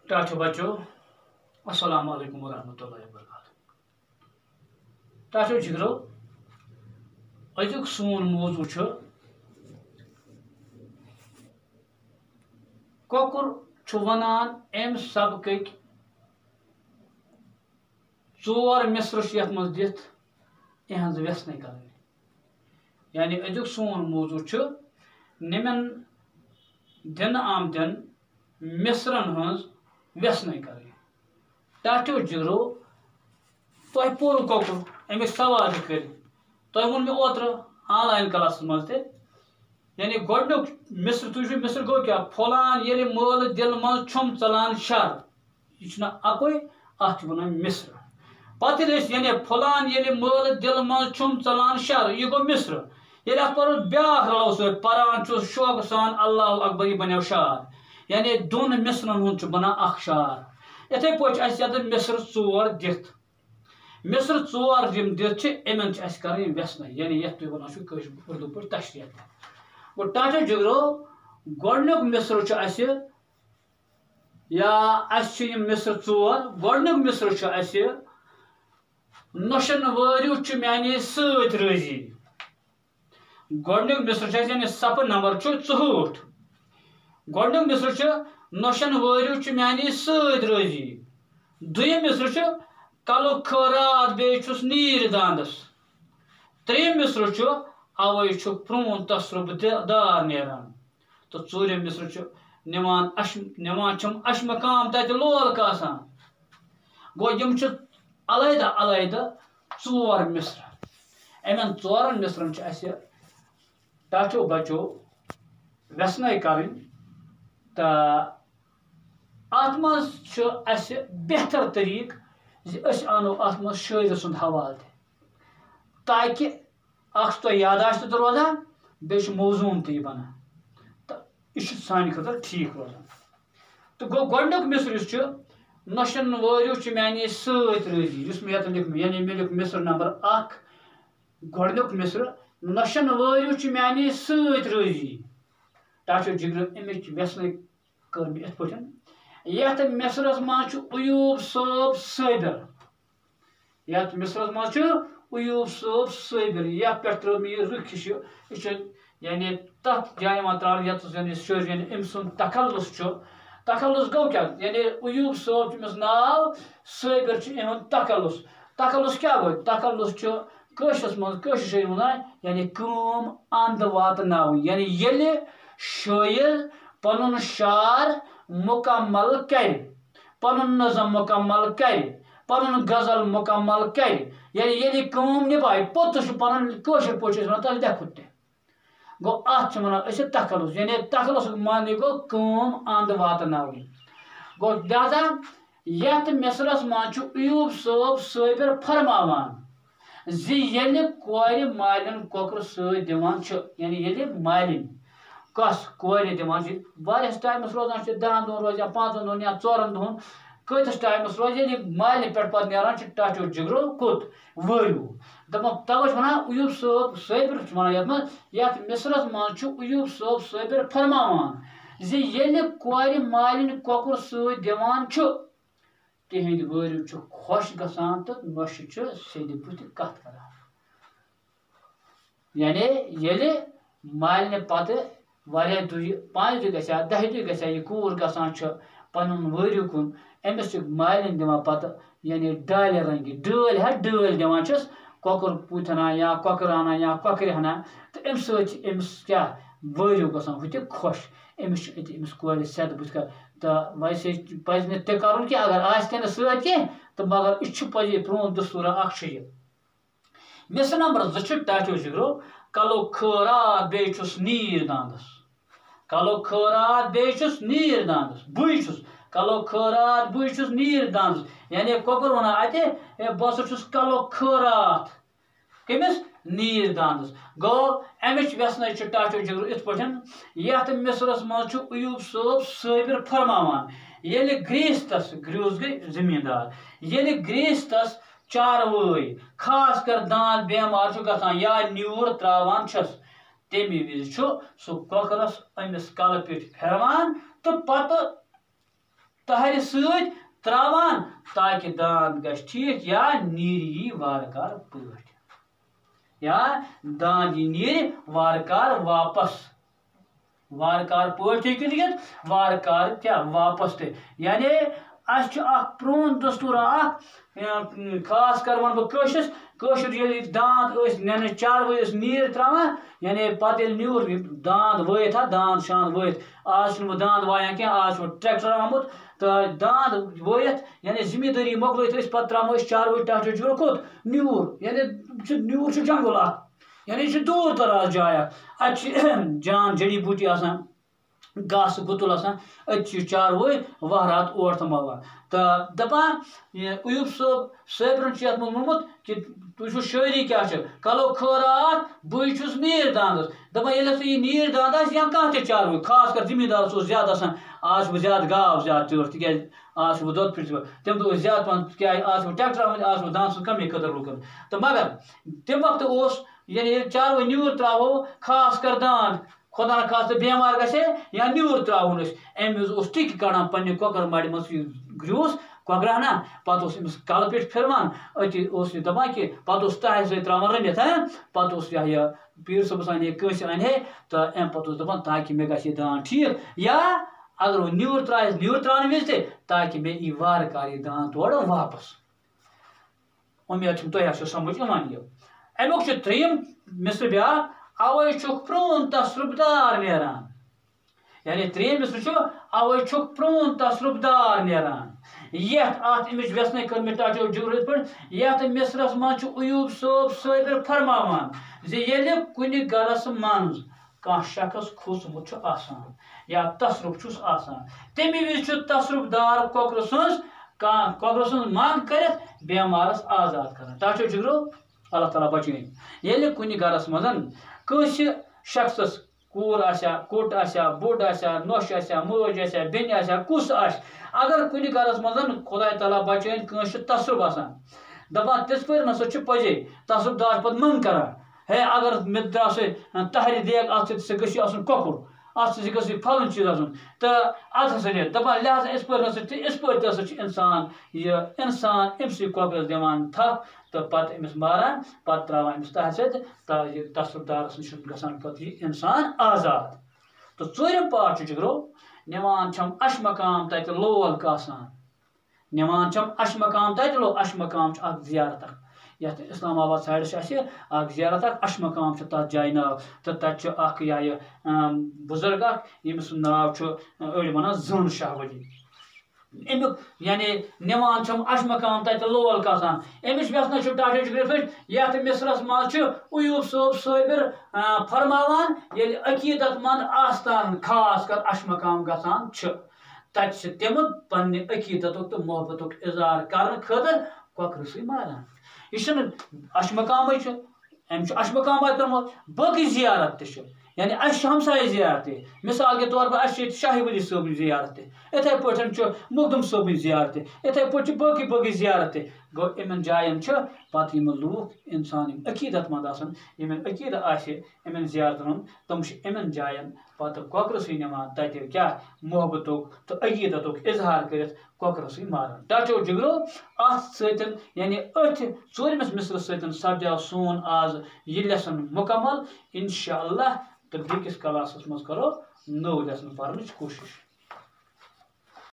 टाचो बच्चो अस्सलाम वालेकुम वरहमतुल्लाहि वबरकातुहू। टाचो जिगरो अजुक सोन मौजू छ कोकुर छु वनान एम सबक चोर मिस्र यथ मज दिथ इहज व्यसन कर। यानी अजुक सोन मौजू छ निमन दिन आमदन मिस्रन हज व्यसन कर। टाचो जिगरो तुह पोर कोकुर अमिक सवाल कर तुह वोन मे ओत्र ऑनलाइन क्लास मज ते यानी गोडनुक मिस्र तुझ मिस्र गो क्या फलान ये मल दिल मज छुम चलान शर यह अकोई अत वन मिस्र पत यानी फलान ये मल दिल मज छुम चलान शर यह गो मिस्र ये पर ब्या रलो पान शौक सान अल्लाह अकबर यह बनो शार यानी दोन मिसरन हूं बना अख शार। इथे पे मिस्र चोर दिथ मिस्र चोर यम दिथ इन कर व्यसन यानी ये तुम वन उर्दू पे तशरीह गो। टाचो जिगरो गोडनुक मिस्र या मिस्र चोर गोडनुक मिस्र नशन वरियो माने सत रजी गोडनुक मिस्र यानी सफ नंबर 64 गोडनुक मिस्र नशन वरियो माने सत रजी। दुयम मिस्र कलो खरात बेचुस नीर दांदस। त्रेम मिस्र अवै प्रोन तसरुब दार नेरान। तो चूरम मिस्र निवान अशमकाम तत लोल कासान। गो यम अलहदा अलहदा चोर मिस्र इन चोरन मिस्रन टाचो बचो व्यसन कर। तो अत मज बेहतर तरीक अनो अत मज शायर सुंद हवाल ताकि तो यादाश्त तो रोजान बे मौजूम तो बना तो यह सान खतर ठीक रोजान। तो गो गोडनुक मिस्र नशन वरियो माने सत रजी मे लिख यानी मे लिख मिस्र नंबर 1 गोडनुक मिस्र नशन वरियो माने सत रजी। टाचो जिगर अमिच व्यसन कर इत पे मिस्रस मज अयूब सोब सबिर यथ मिस्रस मज अयूब सोब सबिर यथ पे त्रो मे रुख यानी तथ जाय त्रान यानी शर यानी अम सुन तखल्लुस गो क्या यानी अयूब सोब अमिस नाव सबिर तखल्लुस तखल्लुस क्या गो तखल्लुस कशस मज यानी कम अंद वातनाव यानी ये शायर पनुन शार मुकम्मल कर पनुन नज़म मुकम्मल कर पनुन गजल मुकम्मल कर यानी ये कम निभाए पोत पन कशर पे वन लेखुत गो अत वन तखल्लुस यानी तखल्लुस माने गो कम अंद वातनाव गो। लिहाजा यथ मिस्रस मज अयूब सोब सबिर फरमावान ये कोर मालिन कोकर सदिवान यानी ये मालिन कस कोर दिवान वारियस टाइमस रोजान 10 दोन रोज या 5 दोन या 4 दोन कतस टाइमस रोज ये मालिन पे पत नारान टाचो जिगरो कुत वरियो दप तवज वना अयूब सोब सबिर वन यथ मिस्रस मज अयूब सोब सबिर फरमावान ये कोर मालिन कोकर सदिवान तिहद वरियो खुश गसान तो नश सेद बुत कत कर यानी ये मालिन पत वारिया दुह 5 दुह गया 10 दुह गया यह कूर गसान पन वरियो कुन अमिस मालिन दिवान पत यानी डाल रंगी डल है डल दिवान कोकर पुथना या कोकर आना या कोकर हना तो अमिस क्या वरियो गसान हुत खुश अमिस कोर सेद बुत कर। तो वैसे पज ते कर कि अगर आन सह तो मगर यह पजे प्रोन दस्तूर अख मिस्र नंबर 2 टाचो जिगरो कलो खरात बेचुस नीर दांदस कलो खरात बेचुस नीर दांदस बुस कलो खरात बुस नीर दांदस यानी कोकर वन अत बस कलो खरात कमिस नीर दांदस गो अमिच व्यसन टाचो जिगर इत पे यथ मिस्रस मज अयूब सोब सबिर फरमावान ये ग्रीस्तस ग्रीस गई जमींदार ये ग्रीस्तस चारवई खास कर दांत बेमार गसान या न्यूर त्रावान तमी विज सह कोकरस अमिस कल पे फेरवान तो पत तहर सत त्रावान ताकि दांत गश ठीक या नीर यी वारकार पट या दांत यी नीर वारकार वापस वारकार पट हे वारकार क्या वापस ते यानी प्रोन दस्तूर खास कर वन बशर ये दांत नान चारवे नीर त्रावान यानी पे न्यूर दांत वत दांत शान वत आज दांत वायान क्या आज ट्रैक्टर आमुत तो दांत वत यानी जिम्मेदारी मोकल पे त्रामो चारवे टच कोत न्यूर यानी न्यूर जंगल यानी दूर दराज जाय जान जड़ी बूटी घास गुतुल चारवे वहरात और तमावान तो दपान अयूब साहबन मोनमुत कि तुझ शायरी क्या कलो खरात बहुस नीर दांदस दपान ये नीर दांद या कह चारवे खास कर जिम्मेदार ज्यादा आज ज्यादा गाव ज्यादा तोर तिक आज दुध फिट तम दो ज्यादा पन क्या आज ट्रैक्टर आज दांद कमी कदर लुकन तो मगर तम वक्त यानी चारवे न्यूर त्रावो खास कर दांद खुदा न खास बेमार गे या न्यूर त्राउन अम टिक कड़ान पे ककर मड़ मज ग्रूस ककरा ना पे कल पे फिरवान अति दपान कि पे तह त्रावान रनित पे यह पीर सबस अने कंस अने तो अम पे दपान ताकि मे ग दान ठीक या अगर वो न्यूर त्राने विज ताकि मे यी वारकार यह दान तोड़ वापस उम्मीद तुह समझ यहान यह अमुक त्रेयम मिसर ब्या अवे प्रोन तसरुबदार नेरान यानी त्रेम मिसर अवे प्रोन तसरुबदार नेरान यथ अमिच व्यसन कर टचो जुगरत पे यथ मिसरस मज अयूब साहब फरमावान ये कुन गरस मज कह शख्स खुसमुत या तसरुब तमी विज तसरुबदार कोकर सज मंग कर बेमारस आजाद कर टचो जुगरो अल्लाह ताला बचाइन ये कुन गरस मज कंस शख्स कूर कोट बोड नोश मज बेन कुस अगर कुन गरस मज खुदा ताला बचाइन कंस तसरुब दपान तिथ पे नसा पजे तसरुबदार पे मंग कर है अगर मे द्रा तहरी देग अत कोकुर अत फलन चीज तो अत हसा दपान लिहाजा इस पे इंसान इंसान अमस कोकरस दिवान थप तो पत अमिस मारान पे त्रावान अमिस तह तसरुबदारस नश ग इंसान आजाद तो चूरम पार्ट जिगरो निवान अश मकाम तत लोल निवान अश मकाम तत लो अश मकाम जियारत ये इस्लामाबाद साइड जियारत अश मकाम तथ जाय नाव तो तक यह बुजुर्ग यमिस नाव अड़ वन जन शाह वली अमुक यानी निवान अश मकाम तत लोल अमिश व्यसन टाटा जिगर ये मिसरस मज अयूब साहब फरमावान ये अकीदत मंद आस्तान खास कर अश मकाम गसान तत तम पन्ने अकीदत तो मोहब्बत इजहार करने खतर कोकरस मारान यह अश मकाम अश मकाम बाकी जियारत यानी हमसाय जियारत मिसाल के तौर पर शाही वली साहब जियारत इथे पे मुकदम साहब जियारत इथे पे बाकी जियारत गो इन जायन पे लूख इंसान अकीदत मंद इन अकीद इन जियारतन तम इन जायन पे कोकरस निवान तत क्या मोहब्बत तो अकीदत इजहार कर कोकरस मारान टचो जिगरो अत यानी अथ चूरमिस मिसर सपद्याव सोन आज यह लेसन मुकम्मल इंशाअल्लाह तो बेकिस क्लासस मज करो नौ लेसन पर्नच कोशिश।